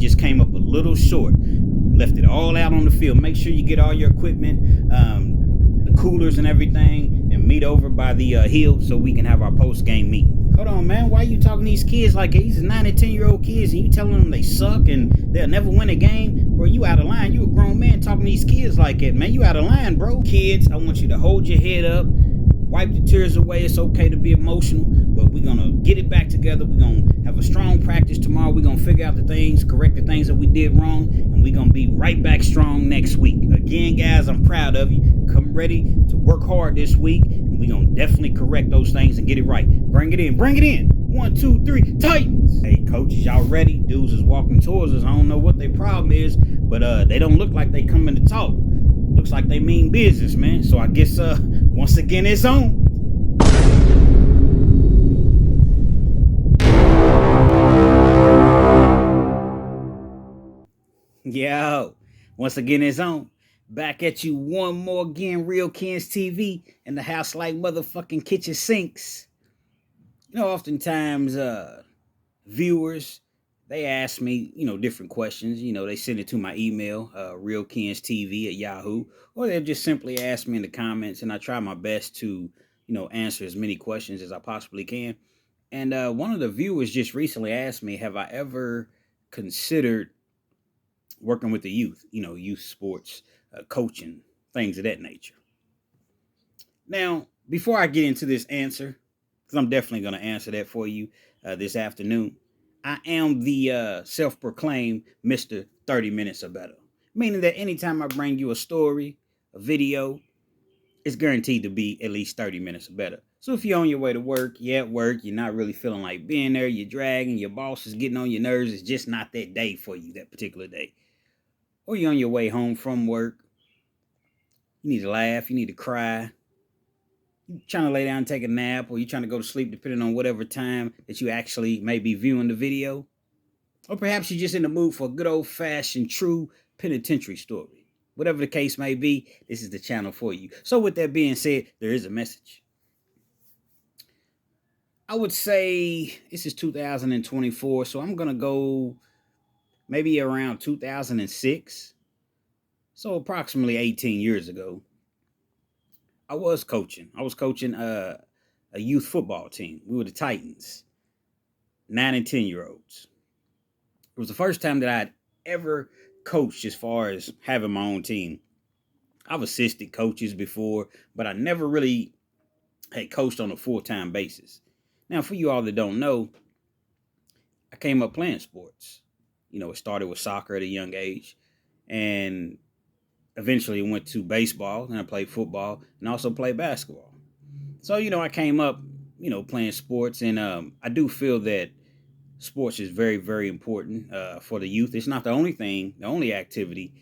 just came up a little short. Left it all out on the field. Make sure you get all your equipment, the coolers and everything, and meet over by the hill so we can have our post-game meeting. Hold on, man. Why you talking to these kids like these 9 and 10-year-old kids and you telling them they suck and they'll never win a game? Bro, you out of line. You a grown man talking to these kids like that, man. You out of line, bro. Kids, I want you to hold your head up. Wipe the tears away. It's okay to be emotional, but we're going to get it back together. We're going to have a strong practice tomorrow. We're going to figure out the things, correct the things that we did wrong, and we're going to be right back strong next week. Again, guys, I'm proud of you. Come ready to work hard this week, and we're going to definitely correct those things and get it right. Bring it in. Bring it in. 1, 2, 3, Titans. Hey, coaches, y'all ready? Dudes is walking towards us. I don't know what their problem is, but they don't look like they coming to talk. Looks like they mean business, man. So I guess once again it's on. Yo, once again it's on. Back at you one more again, Real Kens TV in the house like motherfucking kitchen sinks. You know, oftentimes viewers, they ask me, different questions. They send it to my email, realkenstv@yahoo, or they'll just simply ask me in the comments, and I try my best to, answer as many questions as I possibly can. And one of the viewers just recently asked me, have I ever considered working with the youth, youth sports, coaching, things of that nature? Now, before I get into this answer, because I'm definitely going to answer that for you this afternoon, I am the self-proclaimed Mr. 30 Minutes or Better. Meaning that anytime I bring you a story, a video, it's guaranteed to be at least 30 minutes or better. So if you're on your way to work, you're at work, you're not really feeling like being there, you're dragging, your boss is getting on your nerves, it's just not that day for you, that particular day. Or you're on your way home from work, you need to laugh, you need to cry, you're trying to lay down and take a nap, or you're trying to go to sleep depending on whatever time that you actually may be viewing the video. Or perhaps you're just in the mood for a good old-fashioned true penitentiary story. Whatever the case may be, this is the channel for you. So with that being said, there is a message. I would say this is 2024, so I'm going to go maybe around 2006. So approximately 18 years ago, I was coaching. I was coaching a youth football team. We were the Titans, 9 and 10-year-olds. It was the first time that I'd ever coached as far as having my own team. I've assisted coaches before, but I never really had coached on a full-time basis. Now, for you all that don't know, I came up playing sports. It started with soccer at a young age, and eventually went to baseball, and I played football, and also played basketball. So, I came up, playing sports, and I do feel that sports is very, very important for the youth. It's not the only activity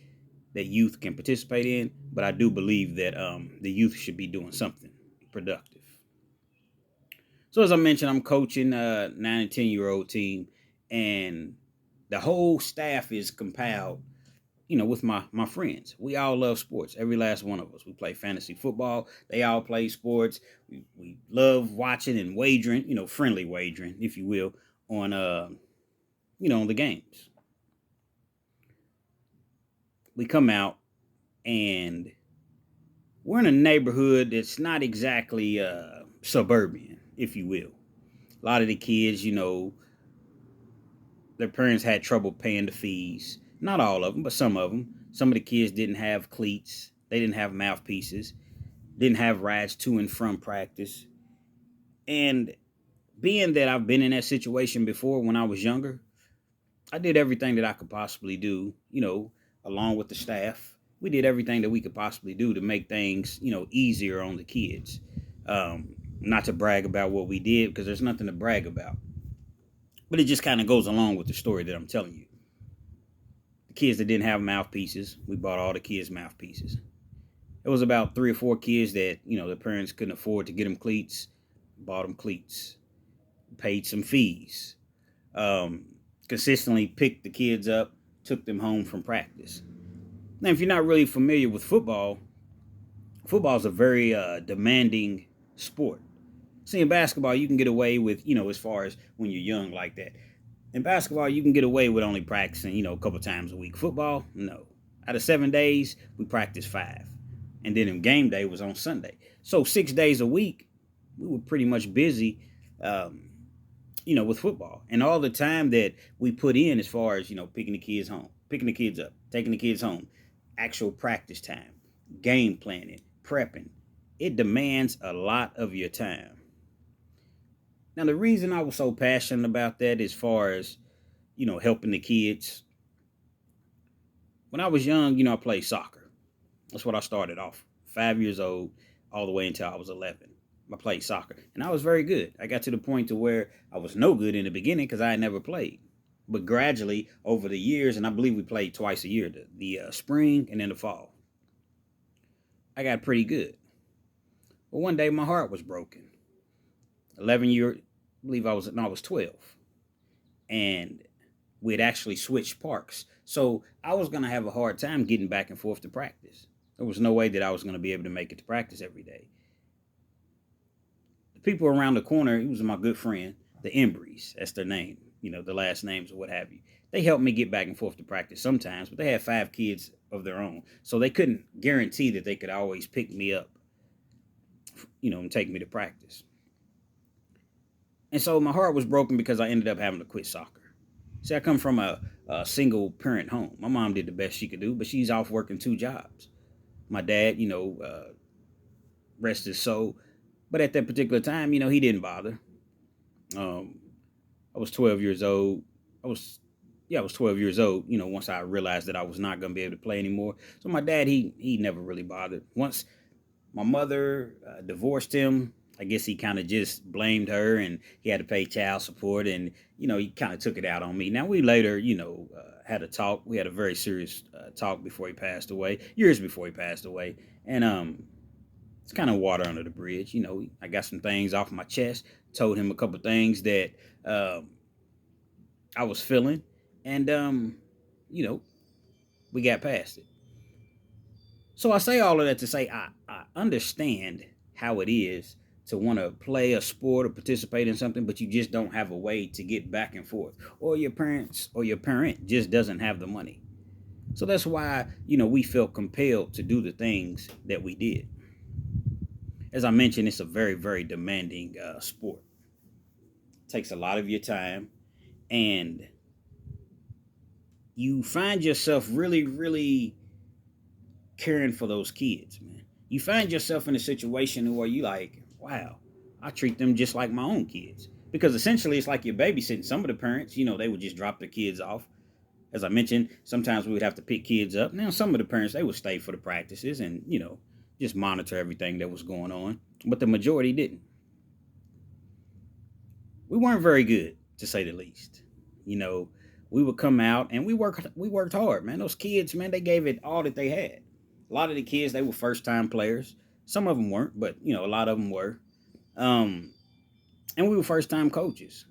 that youth can participate in, but I do believe that the youth should be doing something productive. So as I mentioned, I'm coaching a 9 and 10-year-old team, and the whole staff is compiled, with my friends. We all love sports, every last one of us. We play fantasy football. They all play sports. We love watching and wagering, friendly wagering, if you will, on on the games. We come out and we're in a neighborhood that's not exactly suburban, if you will. A lot of the kids, their parents had trouble paying the fees. Not all of them, but some of them. Some of the kids didn't have cleats. They didn't have mouthpieces. Didn't have rides to and from practice. And being that I've been in that situation before when I was younger, I did everything that I could possibly do, along with the staff. We did everything that we could possibly do to make things, easier on the kids. Not to brag about what we did, because there's nothing to brag about. But it just kind of goes along with the story that I'm telling you. The kids that didn't have mouthpieces, we bought all the kids mouthpieces. It was about 3 or 4 kids that, their parents couldn't afford to get them cleats. Bought them cleats. Paid some fees. Consistently picked the kids up, took them home from practice. Now, if you're not really familiar with football is a very demanding sport. See, in basketball, you can get away with, as far as when you're young like that. In basketball, you can get away with only practicing, a couple times a week. Football, no. Out of 7 days, we practiced 5. And then game day was on Sunday. So 6 days a week, we were pretty much busy, um, with football. And all the time that we put in as far as, picking the kids home, picking the kids up, taking the kids home, actual practice time, game planning, prepping, it demands a lot of your time. Now, the reason I was so passionate about that, as far as, helping the kids, when I was young, I played soccer. That's what I started off. 5 years old, all the way until I was 11. I played soccer, and I was very good. I got to the point to where I was no good in the beginning because I had never played. But gradually, over the years, and I believe we played twice a year, the spring and then the fall, I got pretty good. But one day, my heart was broken. 11 year, I believe I was 12, and we had actually switched parks. So I was going to have a hard time getting back and forth to practice. There was no way that I was going to be able to make it to practice every day. The people around the corner, he was my good friend, the Embreys, that's their name, the last names or what have you. They helped me get back and forth to practice sometimes, but they had 5 kids of their own. So they couldn't guarantee that they could always pick me up, and take me to practice. And so my heart was broken because I ended up having to quit soccer. See, I come from a single parent home. My mom did the best she could do, but she's off working 2 jobs. My dad, rest his soul. But at that particular time, he didn't bother. Um, I was 12 years old. I was 12 years old, once I realized that I was not going to be able to play anymore. So my dad, he never really bothered. Once my mother divorced him, I guess he kind of just blamed her, and he had to pay child support, and he kind of took it out on me. Now we later, had a talk. We had a very serious talk before he passed away, years before he passed away, and it's kind of water under the bridge. I got some things off my chest, told him a couple things that I was feeling, and you know, we got past it. So I say all of that to say I understand how it is to want to play a sport or participate in something, but you just don't have a way to get back and forth, or your parents or your parent just doesn't have the money. So that's why we felt compelled to do the things that we did. As I mentioned, it's a very very demanding sport. It takes a lot of your time, and you find yourself really really caring for those kids, man. You find yourself in a situation where you like, wow, I treat them just like my own kids. Because essentially it's like you're babysitting. Some of the parents, they would just drop their kids off. As I mentioned, sometimes we would have to pick kids up. Now some of the parents, they would stay for the practices and, just monitor everything that was going on. But the majority didn't. We weren't very good, to say the least. You know, we would come out and we worked hard, man. Those kids, man, they gave it all that they had. A lot of the kids, they were first time players. Some of them weren't, but a lot of them were. Um, and we were first time coaches.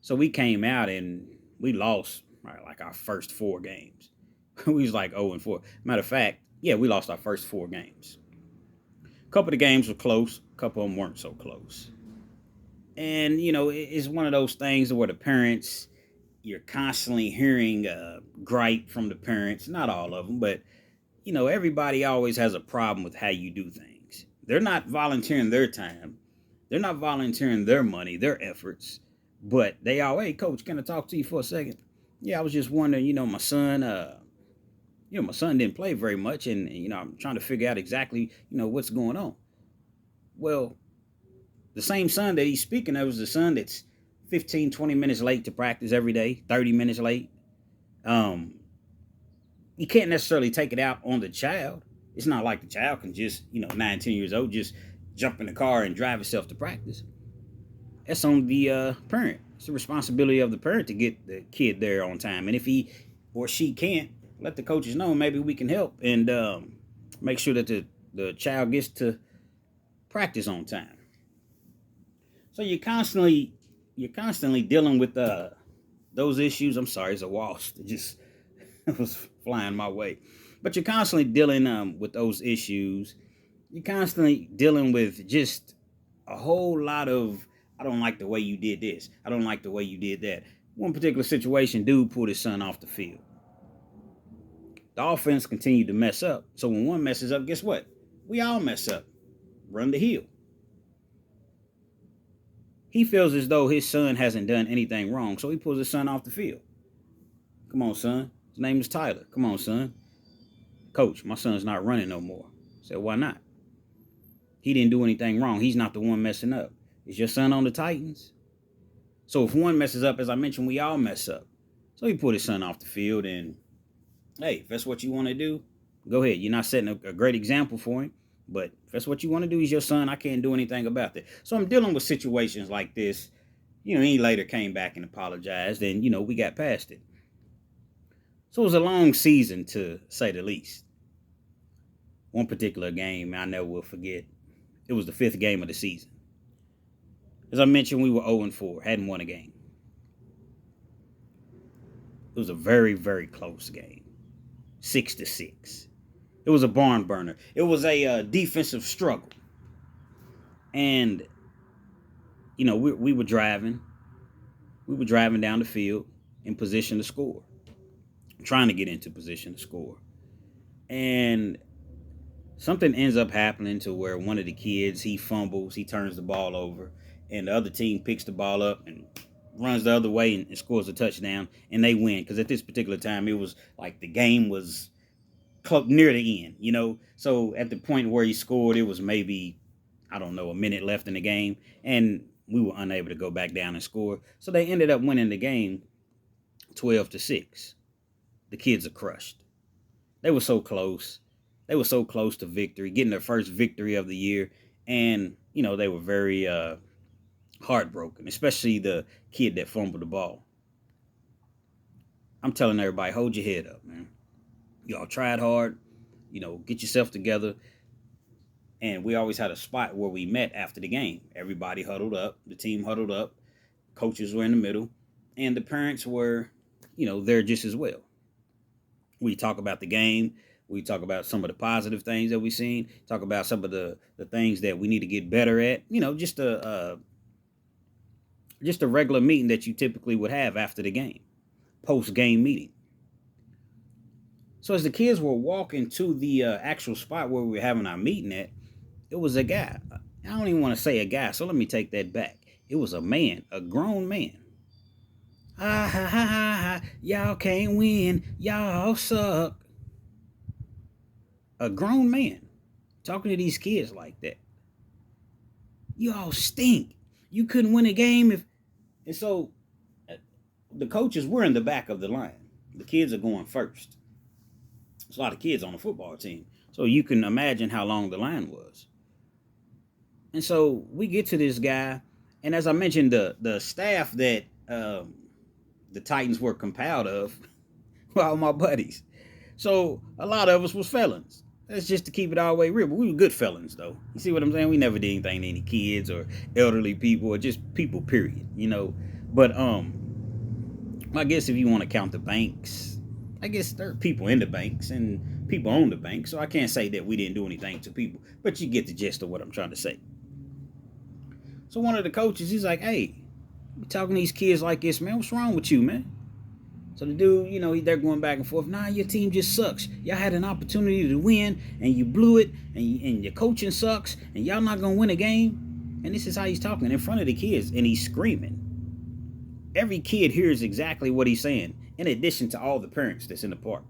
So we came out and we lost like our first 4 games. We was like 0-4. Matter of fact, yeah, we lost our first 4 games. A couple of the games were close. A couple of them weren't so close. And it's one of those things where the parents, you're constantly hearing gripe from the parents. Not all of them, but everybody always has a problem with how you do things. They're not volunteering their time. They're not volunteering their money, their efforts. But they all, hey, coach, can I talk to you for a second? Yeah, I was just wondering, my son didn't play very much, and I'm trying to figure out exactly, what's going on. Well, the same son that he's speaking of is the son that's 15, 20 minutes late to practice every day, 30 minutes late. Um, you can't necessarily take it out on the child. It's not like the child can just, 9, 10 years old, just jump in the car and drive itself to practice. That's on the parent. It's the responsibility of the parent to get the kid there on time. And if he or she can't, let the coaches know. Maybe we can help and make sure that the child gets to practice on time. So you're constantly dealing with those issues. I'm sorry, it's a wasp. It just was flying my way. But you're constantly dealing with those issues. You're constantly dealing with just a whole lot of, I don't like the way you did this. I don't like the way you did that. One particular situation, dude pulled his son off the field. The offense continued to mess up. So when one messes up, guess what? We all mess up. Run the hill. He feels as though his son hasn't done anything wrong, so he pulls his son off the field. Come on, son. His name is Tyler. Come on, son. Coach, my son's not running no more. I said, why not? He didn't do anything wrong. He's not the one messing up. Is your son on the Titans? So if one messes up, as I mentioned, we all mess up. So he pulled his son off the field, and hey, if that's what you want to do, go ahead. You're not setting a great example for him, but if that's what you want to do, he's your son. I can't do anything about that. So I'm dealing with situations like this. He later came back and apologized, and, we got past it. So it was a long season, to say the least. One particular game I never will forget. It was the 5th game of the season. As I mentioned, we were 0-4, hadn't won a game. It was a very, very close game. 6-6. It was a barn burner. It was a defensive struggle. And, we were driving. We were driving down the field in position to score. Trying to get into position to score. And something ends up happening to where one of the kids, he fumbles, he turns the ball over, and the other team picks the ball up and runs the other way and scores a touchdown, and they win. Because at this particular time, it was like the game was near the end, So at the point where he scored, it was maybe, I don't know, a minute left in the game, and we were unable to go back down and score. So they ended up winning the game 12-6. The kids are crushed. They were so close. They were so close to victory, getting their first victory of the year. And, they were very heartbroken, especially the kid that fumbled the ball. I'm telling everybody, hold your head up, man. Y'all tried hard, get yourself together. And we always had a spot where we met after the game. Everybody huddled up. The team huddled up. Coaches were in the middle. And the parents were, there just as well. We talk about the game. We talk about some of the positive things that we've seen. Talk about some of the things that we need to get better at. Just a regular meeting that you typically would have after the game. Post-game meeting. So as the kids were walking to the actual spot where we were having our meeting at, it was a guy. I don't even want to say a guy, so let me take that back. It was a man, a grown man. Ha ha ha ha, y'all can't win, y'all suck. A grown man talking to these kids like that. You all stink. You couldn't win a game if... And so the coaches were in the back of the line. The kids are going first. There's a lot of kids on the football team. So you can imagine how long the line was. And so we get to this guy. And as I mentioned, the staff that the Titans were compiled of were all my buddies. So a lot of us was felons. That's just to keep it all the way real. But we were good felons, though. You see what I'm saying? We never did anything to any kids or elderly people or just people, period. But I guess if you want to count the banks, I guess there are people in the banks and people own the bank. So I can't say that we didn't do anything to people. But you get the gist of what I'm trying to say. So one of the coaches, he's like, hey, you talking to these kids like this, man. What's wrong with you, man? So the dude, they're going back and forth. Nah, your team just sucks. Y'all had an opportunity to win, and you blew it, and your coaching sucks, and y'all not going to win a game. And this is how he's talking in front of the kids, and he's screaming. Every kid hears exactly what he's saying, in addition to all the parents that's in the park.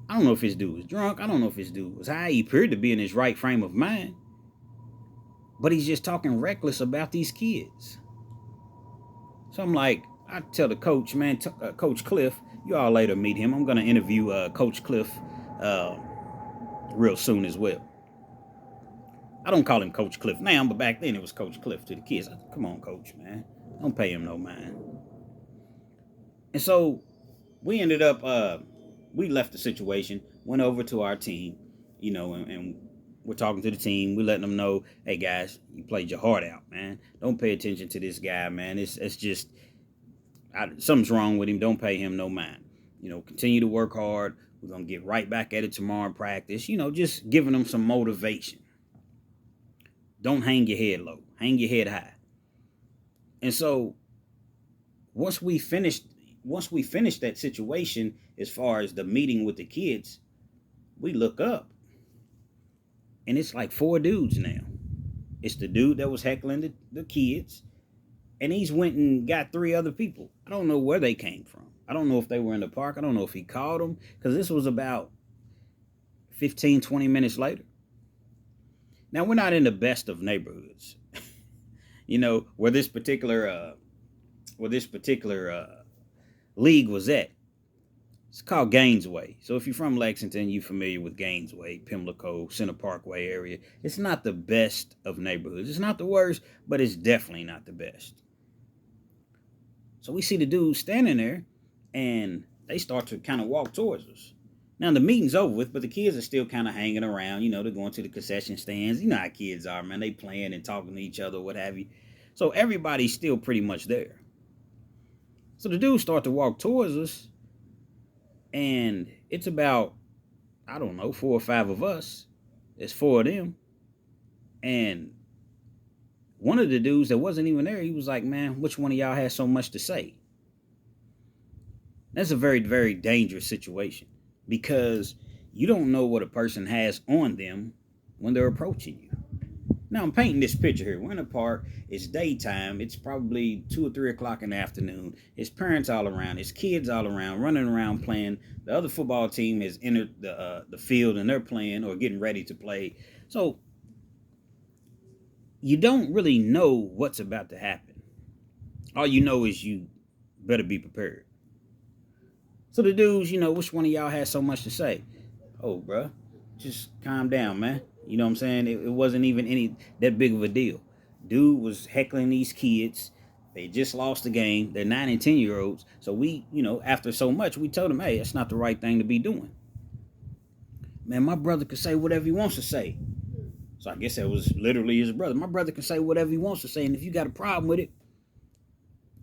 I don't know if this dude was drunk. I don't know if this dude was high. He appeared to be in his right frame of mind. But he's just talking reckless about these kids. So I'm like, I tell the coach, man, Coach Cliff, you all later meet him. I'm going to interview Coach Cliff real soon as well. I don't call him Coach Cliff now, but back then it was Coach Cliff to the kids. I said, come on, Coach, man. Don't pay him no mind. And so we ended up, we left the situation, went over to our team, and we're talking to the team. We're letting them know, hey, guys, you played your heart out, man. Don't pay attention to this guy, man. It's just... something's wrong with him. Don't pay him no mind. Continue to work hard. We're going to get right back at it tomorrow in practice. Just giving them some motivation. Don't hang your head low. Hang your head high. And so once we finished once we finished that situation, as far as the meeting with the kids, we look up and it's like four dudes now. It's the dude that was heckling the kids, and he's went and got three other people. I don't know where they came from. I don't know if they were in the park. I don't know if he called them, because this was about 15, 20 minutes later. Now, we're not in the best of neighborhoods, where this particular league was at. It's called Gainesway. So if you're from Lexington, you're familiar with Gainesway, Pimlico, Center Parkway area. It's not the best of neighborhoods. It's not the worst, but it's definitely not the best. So we see the dudes standing there, and they start to kind of walk towards us. Now, the meeting's over with, but the kids are still kind of hanging around. They're going to the concession stands. You know how kids are, man. They playing and talking to each other, what have you. So everybody's still pretty much there. So the dudes start to walk towards us, and it's about, I don't know, 4 or 5 of us. There's 4 of them. And one of the dudes that wasn't even there, he was like, man, which one of y'all has so much to say? That's a very, very dangerous situation, because you don't know what a person has on them when they're approaching you. Now, I'm painting this picture here. We're in a park. It's daytime. It's probably 2 or 3 o'clock in the afternoon. It's parents all around. It's kids all around, running around playing. The other football team has entered the field, and they're playing or getting ready to play. So you don't really know what's about to happen. All you know is you better be prepared. So the dudes, which one of y'all has so much to say? Oh, bruh, just calm down, man. You know what I'm saying? It wasn't even that big of a deal. Dude was heckling these kids. They just lost the game. They're 9 and 10-year-olds. So we, after so much, we told them, hey, that's not the right thing to be doing. Man, my brother could say whatever he wants to say. So I guess that was literally his brother. My brother can say whatever he wants to say, and if you got a problem with it.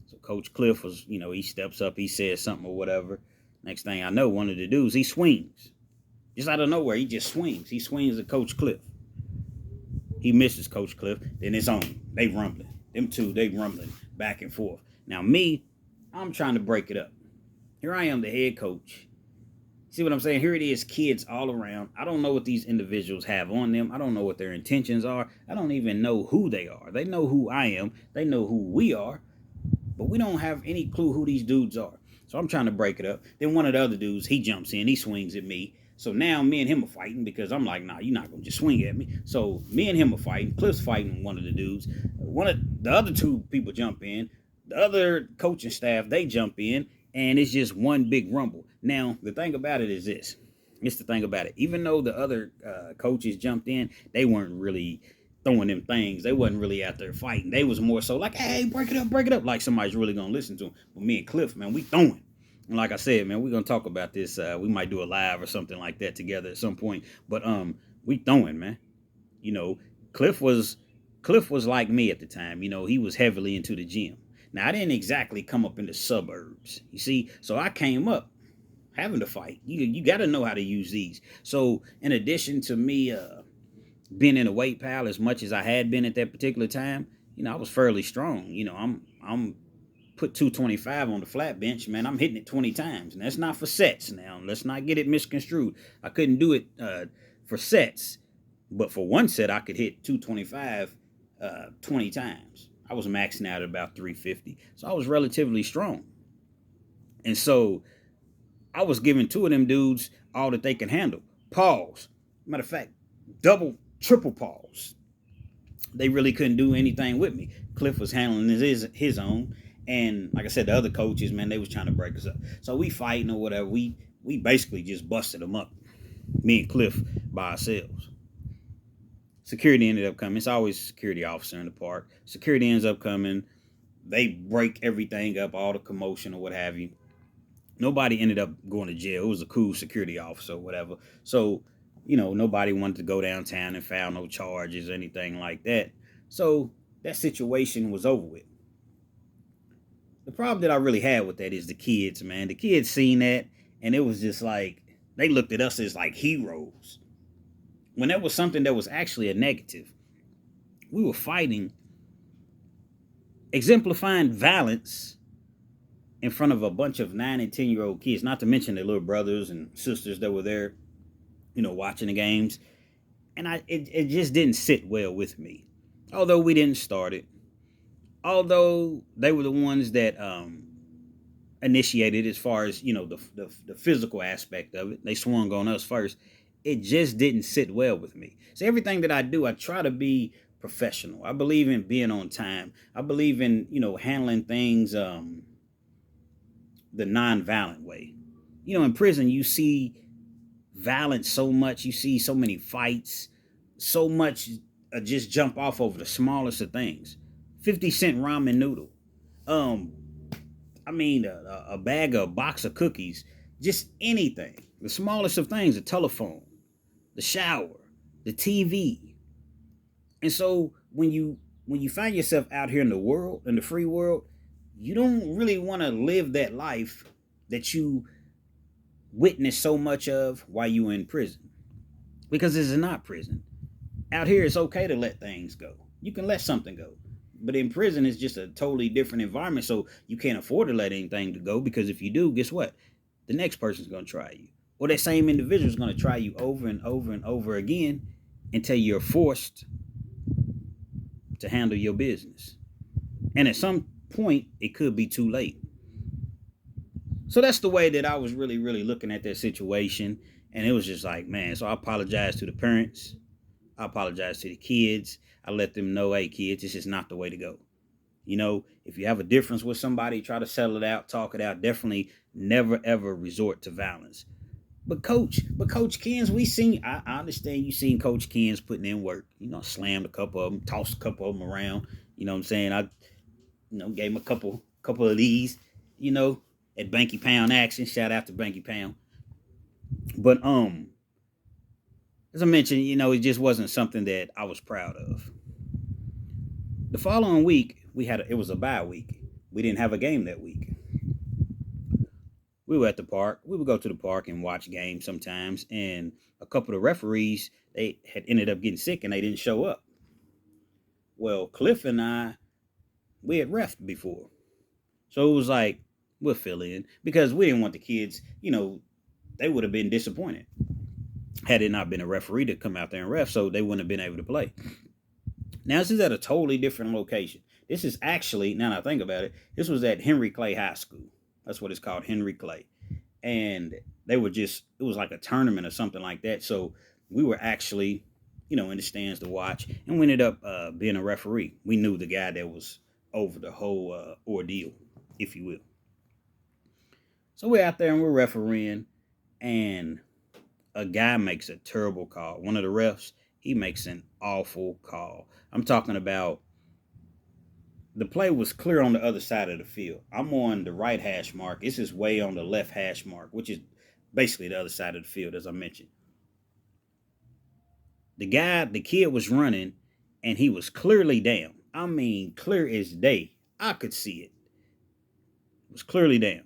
So Coach Cliff was, he steps up, he says something or whatever. Next thing I know, one of the dudes, he swings. Just out of nowhere, he just swings. He swings at Coach Cliff. He misses Coach Cliff. Then it's on. They rumbling. Them two, they rumbling back and forth. Now me, I'm trying to break it up. Here I am, the head coach. See what I'm saying? Here it is, kids all around. I don't know what these individuals have on them. I don't know what their intentions are. I don't even know who they are. They know who I am. They know who we are. But we don't have any clue who these dudes are. So I'm trying to break it up. Then one of the other dudes, he jumps in. He swings at me. So now me and him are fighting, because I'm like, nah, you're not going to just swing at me. So me and him are fighting. Cliff's fighting one of the dudes. One of the other 2 people jump in. The other coaching staff, they jump in. And it's just one big rumble. Now, the thing about it is this. It's the thing about it. Even though the other coaches jumped in, they weren't really throwing them things. They wasn't really out there fighting. They was more so like, hey, break it up, like somebody's really going to listen to them. But me and Cliff, man, we throwing. And like I said, man, we're going to talk about this. We might do a live or something like that together at some point. But we throwing, man. Cliff was like me at the time. He was heavily into the gym. Now, I didn't exactly come up in the suburbs, you see. So I came up having to fight. You got to know how to use these. So in addition to me being in a weight pile as much as I had been at that particular time, I was fairly strong. I'm put 225 on the flat bench, man. I'm hitting it 20 times. And that's not for sets now. Let's not get it misconstrued. I couldn't do it for sets. But for one set, I could hit 225 20 times. I was maxing out at about 350. So I was relatively strong. And so I was giving 2 of them dudes all that they can handle. Pause. Matter of fact, double, triple pause. They really couldn't do anything with me. Cliff was handling his own. And like I said, the other coaches, man, they was trying to break us up. So we fighting or whatever. We basically just busted them up. Me and Cliff by ourselves. Security ended up coming. It's always a security officer in the park. Security ends up coming. They break everything up, all the commotion or what have you. Nobody ended up going to jail. It was a cool security officer or whatever. So, nobody wanted to go downtown and file no charges or anything like that. So that situation was over with. The problem that I really had with that is the kids, man. The kids seen that, and it was just like, they looked at us as like heroes. When that was something that was actually a negative. We were fighting, exemplifying violence in front of a bunch of 9 and 10-year-old kids, not to mention their little brothers and sisters that were there, watching the games. And it just didn't sit well with me. Although we didn't start it, although they were the ones that initiated as far as the physical aspect of it. They swung on us first. It just didn't sit well with me. So everything that I do, I try to be professional. I believe in being on time. I believe in handling things the non-violent way. In prison you see violence so much. You see so many fights, so much just jump off over the smallest of things. 50 cent ramen noodle. Um, I mean, a bag, a box of cookies, just anything. The smallest of things, the telephone, the shower, the TV. And so when you find yourself out here in the world, in the free world, you don't really want to live that life that you witness so much of while you were in prison. Because this is not prison. Out here, it's okay to let things go. You can let something go. But in prison, it's just a totally different environment. So you can't afford to let anything to go, because if you do, guess what? The next person's going to try you. Or that same individual is going to try you over and over and over again until you're forced to handle your business. And at some point, it could be too late. So that's the way that I was really, really looking at that situation. And it was just like, man, so I apologize to the parents. I apologize to the kids. I let them know, hey, kids, this is not the way to go. If you have a difference with somebody, try to settle it out, talk it out. Definitely never, ever resort to violence. But Coach Kens, I understand you seen Coach Kens putting in work. Slammed a couple of them, tossed a couple of them around. You know what I'm saying? I, gave him a couple of these, at Banky Pound action. Shout out to Banky Pound. But as I mentioned, it just wasn't something that I was proud of. The following week, it was a bye week. We didn't have a game that week. We were at the park. We would go to the park and watch games sometimes, and a couple of referees, they had ended up getting sick and they didn't show up. Well, Cliff and I, we had refed before. So it was like, we'll fill in, because we didn't want the kids, they would have been disappointed had it not been a referee to come out there and ref, so they wouldn't have been able to play. Now, this is at a totally different location. This is actually, now that I think about it, this was at Henry Clay High School. That's what it's called, Henry Clay. And it was like a tournament or something like that. So we were actually, in the stands to watch, and we ended up being a referee. We knew the guy that was over the whole ordeal, if you will. So we're out there and we're refereeing, and a guy makes a terrible call. One of the refs, he makes an awful call. I'm talking about, the play was clear on the other side of the field. I'm on the right hash mark. This is way on the left hash mark, which is basically the other side of the field, as I mentioned. The kid was running, and he was clearly down. I mean, clear as day. I could see it. It was clearly down.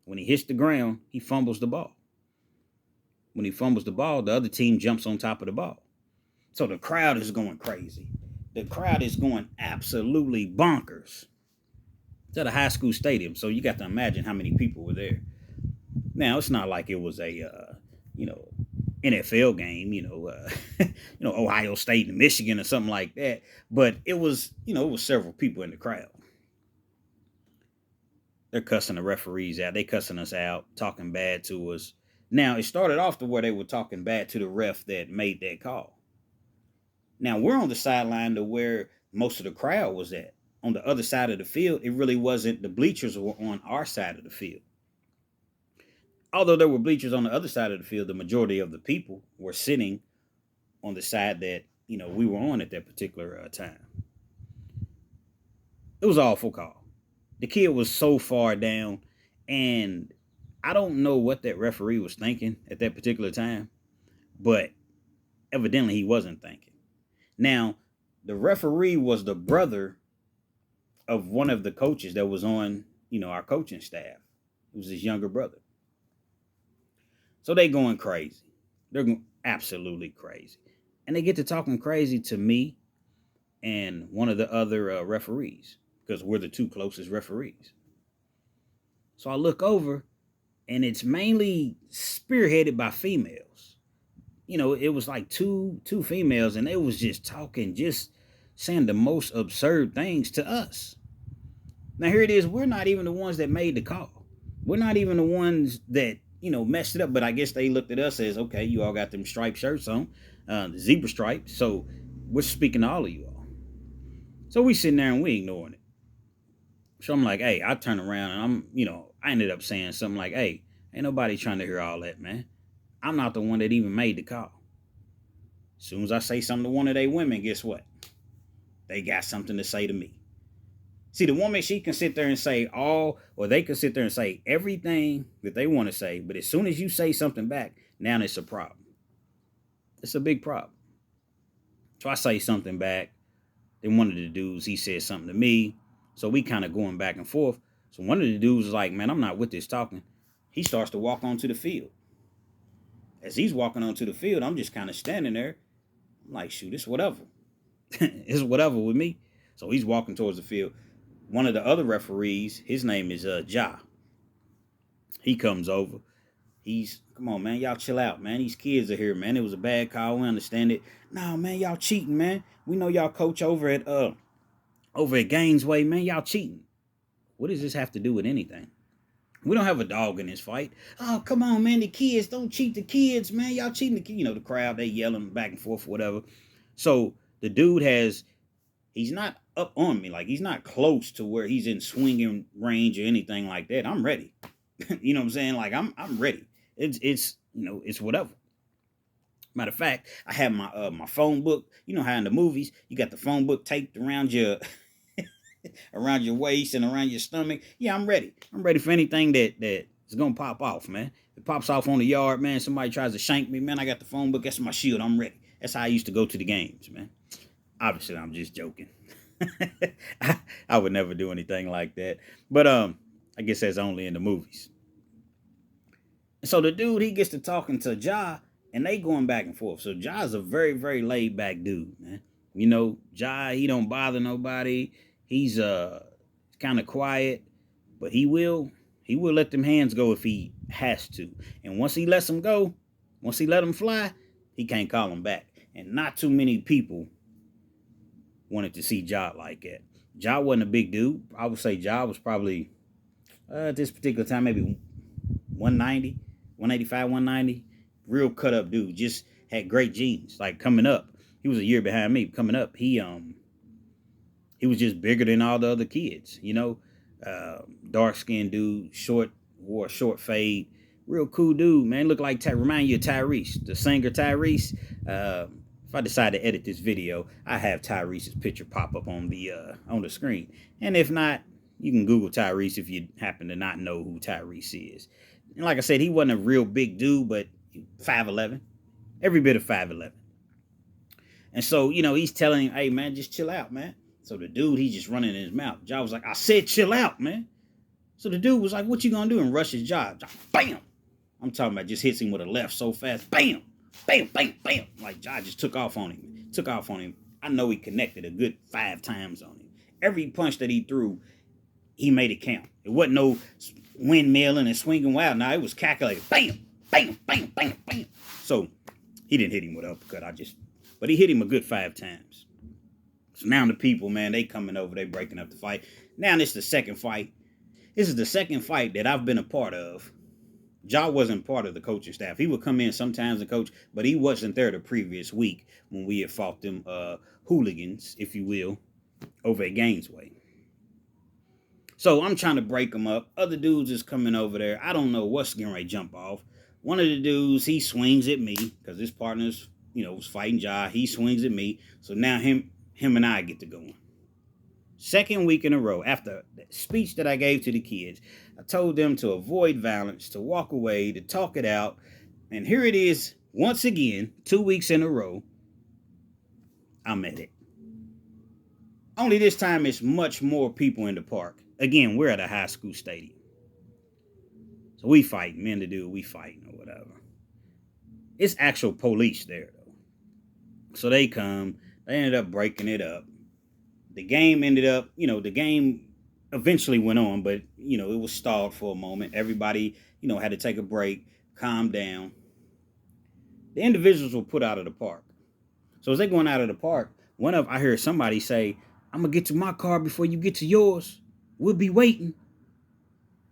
When he hits the ground, he fumbles the ball. When he fumbles the ball, the other team jumps on top of the ball. So the crowd is going crazy. The crowd is going absolutely bonkers. It's at a high school stadium, so you got to imagine how many people were there. Now, it's not like it was a, NFL game, Ohio State and Michigan or something like that. But it was several people in the crowd. They're cussing the referees out. They cussing us out, talking bad to us. Now, it started off to where they were talking bad to the ref that made that call. Now, we're on the sideline to where most of the crowd was at. On the other side of the field, it really wasn't. The bleachers were on our side of the field. Although there were bleachers on the other side of the field, the majority of the people were sitting on the side that, we were on at that particular time. It was an awful call. The kid was so far down, and I don't know what that referee was thinking at that particular time, but evidently he wasn't thinking. Now, the referee was the brother of one of the coaches that was on, our coaching staff. It was his younger brother. So they going crazy. They're going absolutely crazy. And they get to talking crazy to me and one of the other referees, because we're the two closest referees. So I look over, and it's mainly spearheaded by females. It was like two females, and they was just talking, just saying the most absurd things to us. Now here it is, we're not even the ones that made the call. We're not even the ones that, messed it up. But I guess they looked at us as, okay, you all got them striped shirts on, the zebra stripes. So we're speaking to all of you all. So we sitting there and we ignoring it. So I'm like, hey, I turn around and I ended up saying something like, hey, ain't nobody trying to hear all that, man. I'm not the one that even made the call. As soon as I say something to one of they women, guess what? They got something to say to me. See, the woman, she can sit there and say or they can sit there and say everything that they want to say, but as soon as you say something back, now it's a problem. It's a big problem. So I say something back. Then one of the dudes, he said something to me. So we kind of going back and forth. So one of the dudes was like, man, I'm not with this talking. He starts to walk onto the field. As he's walking onto the field, I'm just kind of standing there. I'm like, shoot, it's whatever. It's whatever with me. So he's walking towards the field. One of the other referees, his name is Ja. He comes over. Come on, man, y'all chill out, man. These kids are here, man. It was a bad call. We understand it. Nah, man, y'all cheating, man. We know y'all coach over at Gainesway, man. Y'all cheating. What does this have to do with anything? We don't have a dog in this fight. Oh, come on, man. The kids, don't cheat the kids, man. Y'all cheating the kids. The crowd, they yelling back and forth, whatever. So the dude he's not up on me. Like, he's not close to where he's in swinging range or anything like that. I'm ready. You know what I'm saying? Like, I'm ready. It's whatever. Matter of fact, I have my phone book. You know how in the movies you got the phone book taped around your around your waist and around your stomach. Yeah, I'm ready. I'm ready for anything that is gonna pop off, man. If it pops off on the yard, man. Somebody tries to shank me, man. I got the phone book. That's my shield. I'm ready. That's how I used to go to the games, man. Obviously, I'm just joking. I would never do anything like that. But I guess that's only in the movies. And so the dude, he gets to talking to Ja, and they going back and forth. So Ja's a very, very laid back dude, man. Ja, he don't bother nobody. He's kind of quiet, but he will let them hands go if he has to. And once he lets them go, once he let them fly, he can't call them back. And not too many people wanted to see Ja like that. Ja wasn't a big dude. I would say Ja was probably at this particular time maybe 190, 185, 190. Real cut up dude. Just had great genes. Like coming up, he was a year behind me. Coming up, he was just bigger than all the other kids. Dark skinned dude, wore a short fade. Real cool dude, man. Looked like remind you of Tyrese, the singer Tyrese. If I decide to edit this video, I have Tyrese's picture pop up on the screen. And if not, you can Google Tyrese if you happen to not know who Tyrese is. And like I said, he wasn't a real big dude, but 5'11", every bit of 5'11". And so, he's telling him, hey, man, just chill out, man. So the dude, he's just running in his mouth. Ja was like, I said chill out, man. So the dude was like, what you gonna do? And rushes Ja. Bam! I'm talking about just hits him with a left so fast. Bam! Bam, bam, bam. Like Ja just took off on him. I know he connected a good 5 times on him. Every punch that he threw, he made it count. It wasn't no windmilling and swinging wild. Now it was calculated. Bam! Bam! Bam! Bam! Bam! So he didn't hit him with an uppercut. But he hit him a good 5 times. So now the people, man, they coming over. They breaking up the fight. Now this is the second fight. This is the second fight that I've been a part of. Ja wasn't part of the coaching staff. He would come in sometimes and coach, but he wasn't there the previous week when we had fought them hooligans, if you will, over at Gainesway. So I'm trying to break them up. Other dudes is coming over there. I don't know what's getting ready to jump off. One of the dudes, he swings at me because his partner's, was fighting Ja. He swings at me. So now him and I get to going. Second week in a row, after the speech that I gave to the kids, I told them to avoid violence, to walk away, to talk it out. And here it is, once again, 2 weeks in a row, I'm at it. Only this time it's much more people in the park. Again, we're at a high school stadium. So we fighting, men to do, we fighting or whatever. It's actual police there, though. So they come, they ended up breaking it up. The game ended up, the game Eventually went on, but it was stalled for a moment. Everybody, had to take a break, calm down. The individuals were put out of the park. So as they going out of the park, I heard somebody say, "I'm gonna get to my car before you get to yours. We'll be waiting."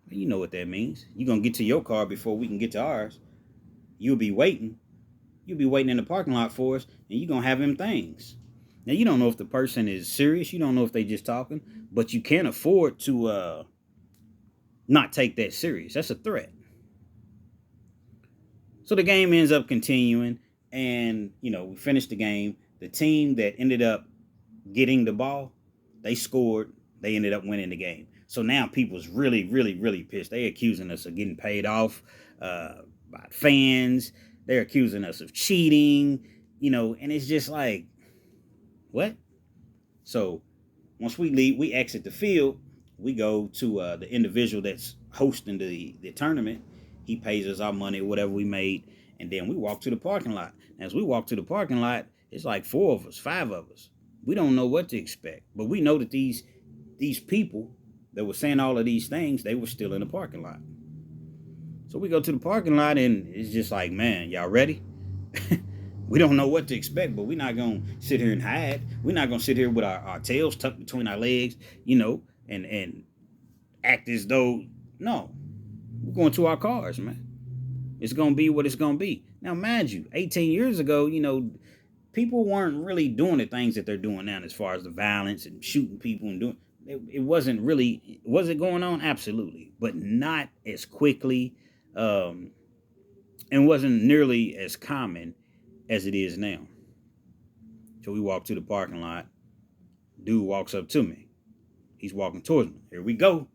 You know what that means. You're gonna get to your car before we can get to ours. You'll be waiting. You'll be waiting in the parking lot for us, and you're gonna have them things. Now you don't know if the person is serious. You don't know if they just talking, but you can't afford to not take that serious. That's a threat. So the game ends up continuing, and we finished the game. The team that ended up getting the ball, they scored. They ended up winning the game. So now people's really, really, really pissed. They accusing us of getting paid off by fans. They're accusing us of cheating, and it's just like, what? So once we leave, we exit the field. We go to the individual that's hosting the tournament. He pays us our money, whatever we made, and then we walk to the parking lot. As we walk to the parking lot, it's like 4 of us, 5 of us. We don't know what to expect, but we know that these people that were saying all of these things, they were still in the parking lot. So we go to the parking lot, and it's just like, man, y'all ready? We don't know what to expect, but we're not going to sit here and hide. We're not going to sit here with our tails tucked between our legs, and act as though, no, we're going to our cars, man. It's going to be what it's going to be. Now, mind you, 18 years ago, people weren't really doing the things that they're doing now as far as the violence and shooting people and doing. It wasn't really, was it going on? Absolutely. But not as quickly, and wasn't nearly as common as it is now. So we walk to the parking lot. Dude walks up to me. He's walking towards me. Here we go.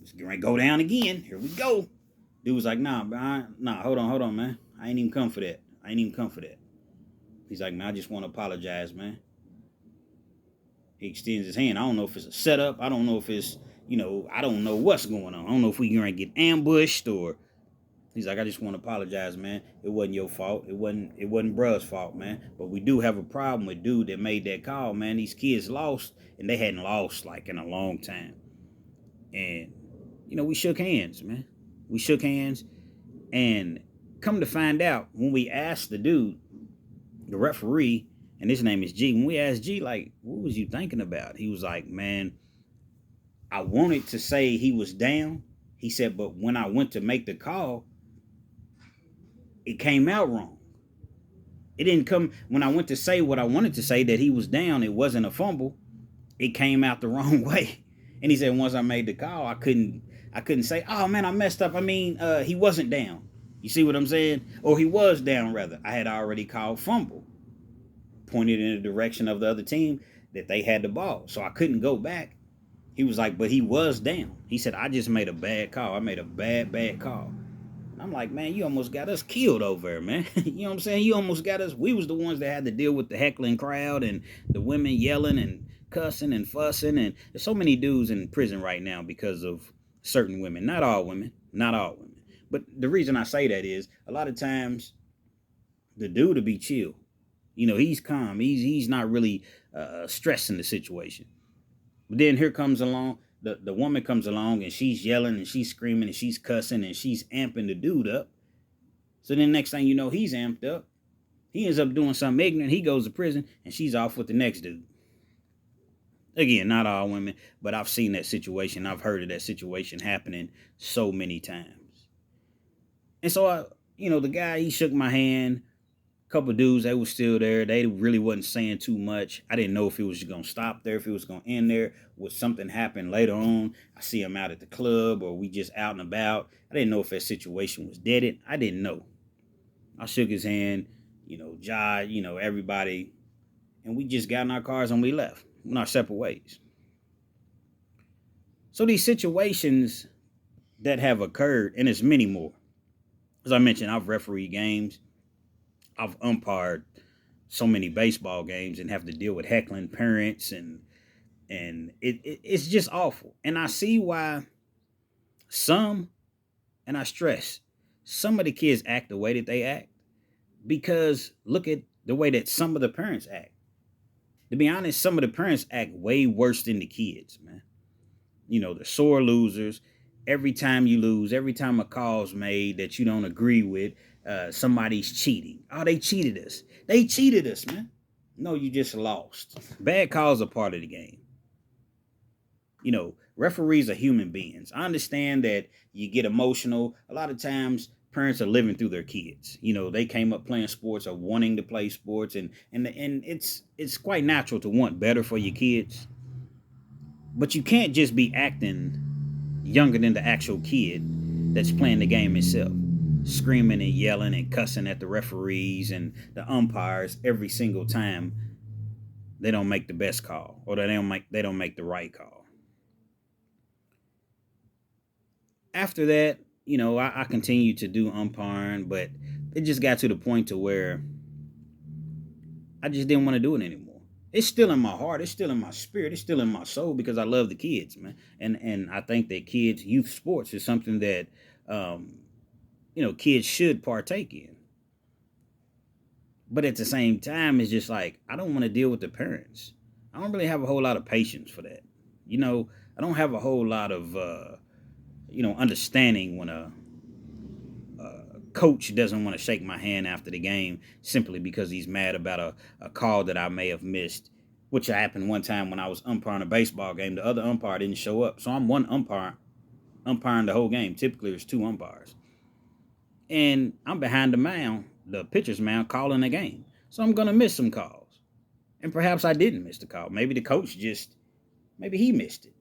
It's gonna go down again. Here we go. Dude was like, nah, hold on, man. I ain't even come for that. He's like, man, I just want to apologize, man. He extends his hand. I don't know if it's a setup. I don't know if it's, I don't know what's going on. I don't know if we're going to get ambushed or. He's like, I just want to apologize, man. It wasn't your fault. It wasn't bruh's fault, man. But we do have a problem with dude that made that call, man. These kids lost, and they hadn't lost like in a long time. And, we shook hands, man. We shook hands, and come to find out, when we asked the dude, the referee, and his name is G, when we asked G, like, what was you thinking about? He was like, man, I wanted to say he was down. He said, but when I went to make the call, it came out wrong. It didn't come, when I went to say what I wanted to say, that he was down, it wasn't a fumble. It came out the wrong way. And he said, once I made the call, I couldn't say, oh man, I messed up. I mean, he wasn't down. You see what I'm saying? Or he was down, rather. I had already called fumble, pointed in the direction of the other team that they had the ball. So I couldn't go back. He was like, but he was down. He said, I just made a bad call. I made a bad call. I'm like, man, you almost got us killed over there, man. You know what I'm saying? You almost got us. We was the ones that had to deal with the heckling crowd and the women yelling and cussing and fussing. And there's so many dudes in prison right now because of certain women. Not all women. But the reason I say that is a lot of times the dude will be chill. He's calm. He's not really stressing the situation. But then here comes along, the woman comes along and she's yelling and she's screaming and she's cussing and she's amping the dude up. So then next thing you know, he's amped up. He ends up doing something ignorant. He goes to prison and she's off with the next dude. Again, not all women, but I've seen that situation. I've heard of that situation happening so many times. And so, the guy, he shook my hand. Couple dudes, they were still there. They really wasn't saying too much. I didn't know if it was going to stop there, if it was going to end there. Would something happen later on? I see him out at the club or we just out and about. I didn't know if that situation was deaded. I didn't know. I shook his hand, Jai, everybody. And we just got in our cars and we left. Went our separate ways. So these situations that have occurred, and there's many more. As I mentioned, I've refereed games. I've umpired so many baseball games and have to deal with heckling parents and it's just awful. And I see why and I stress, some of the kids act the way that they act because look at the way that some of the parents act. To be honest, some of the parents act way worse than the kids, man. The sore losers. Every time you lose, every time a call's made that you don't agree with, somebody's cheating. Oh, they cheated us. They cheated us, man. No, you just lost. Bad calls are part of the game. Referees are human beings. I understand that you get emotional. A lot of times, parents are living through their kids. They came up playing sports or wanting to play sports, and it's quite natural to want better for your kids. But you can't just be acting younger than the actual kid that's playing the game itself, screaming and yelling and cussing at the referees and the umpires every single time they don't make the best call or they don't make the right call. After that, I continued to do umpiring, but it just got to the point to where I just didn't want to do it anymore. It's still in my heart, it's still in my spirit, it's still in my soul because I love the kids, man. And I think that youth sports is something that um, kids should partake in. But at the same time, it's just like I don't want to deal with the parents. I don't really have a whole lot of patience for that. I don't have a whole lot of understanding when a coach doesn't want to shake my hand after the game simply because he's mad about a call that I may have missed, which happened one time when I was umpiring a baseball game. The other umpire didn't show up, so I'm one umpire umpiring the whole game. Typically, there's two umpires, and I'm behind the mound, the pitcher's mound, calling the game. So I'm gonna miss some calls, and perhaps I didn't miss the call. Maybe the coach maybe he missed it.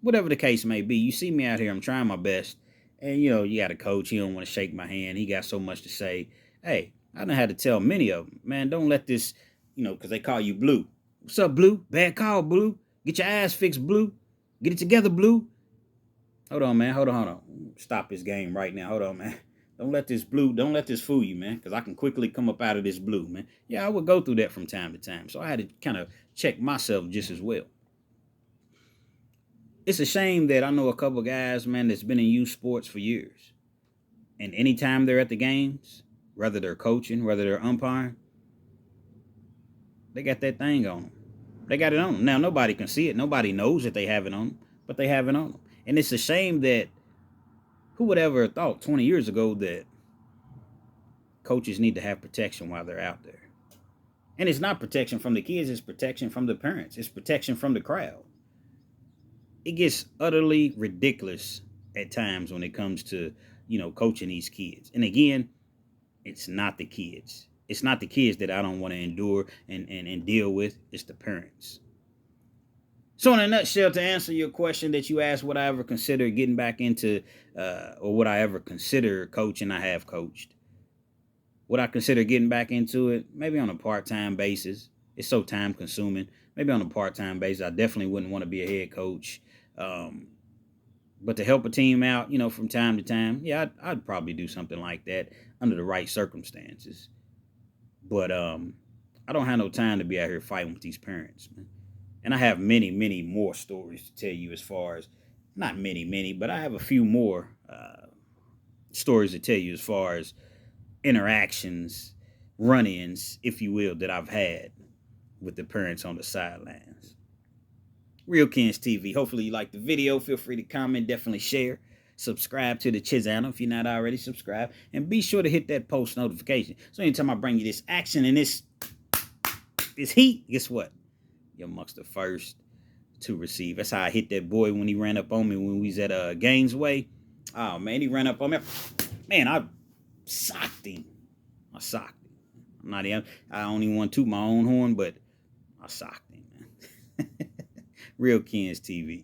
Whatever the case may be, you see me out here, I'm trying my best. And you got a coach, he don't want to shake my hand. He got so much to say. Hey, I done had to tell many of them, man, don't let this, because they call you Blue. What's up, Blue? Bad call, Blue. Get your ass fixed, Blue. Get it together, Blue. Hold on, man. Hold on. Stop this game right now. Hold on, man. Don't let this fool you, man, because I can quickly come up out of this blue, man. Yeah, I would go through that from time to time. So I had to kind of check myself just as well. It's a shame that I know a couple guys, man, that's been in youth sports for years. And anytime they're at the games, whether they're coaching, whether they're umpiring, they got that thing on them. They got it on them. Now, nobody can see it. Nobody knows that they have it on them, but they have it on them. And it's a shame that who would ever have thought 20 years ago that coaches need to have protection while they're out there. And it's not protection from the kids, it's protection from the parents, it's protection from the crowd. It gets utterly ridiculous at times when it comes to, coaching these kids. And again, it's not the kids. It's not the kids that I don't want to endure and deal with. It's the parents. So in a nutshell, to answer your question that you asked, would I ever consider getting back into, or would I ever consider coaching? I have coached. Would I consider getting back into it? Maybe on a part-time basis. It's so time consuming. Maybe on a part-time basis. I definitely wouldn't want to be a head coach. But to help a team out, from time to time, yeah, I'd probably do something like that under the right circumstances. But I don't have no time to be out here fighting with these parents, man. And I have many, many more stories to tell you as far as, not many, many, but I have a few more stories to tell you as far as interactions, run-ins, if you will, that I've had with the parents on the sidelines. Real Kens TV. Hopefully you like the video. Feel free to comment, definitely share. Subscribe to the channel if you're not already subscribed. And be sure to hit that post notification. So anytime I bring you this action and this heat, guess what? You're amongst the first to receive. That's how I hit that boy when he ran up on me when we was at Gainesway. Oh, man, he ran up on me. Man, I socked him. I socked him. I don't even want to toot my own horn, but I socked him, man. Real Kens TV.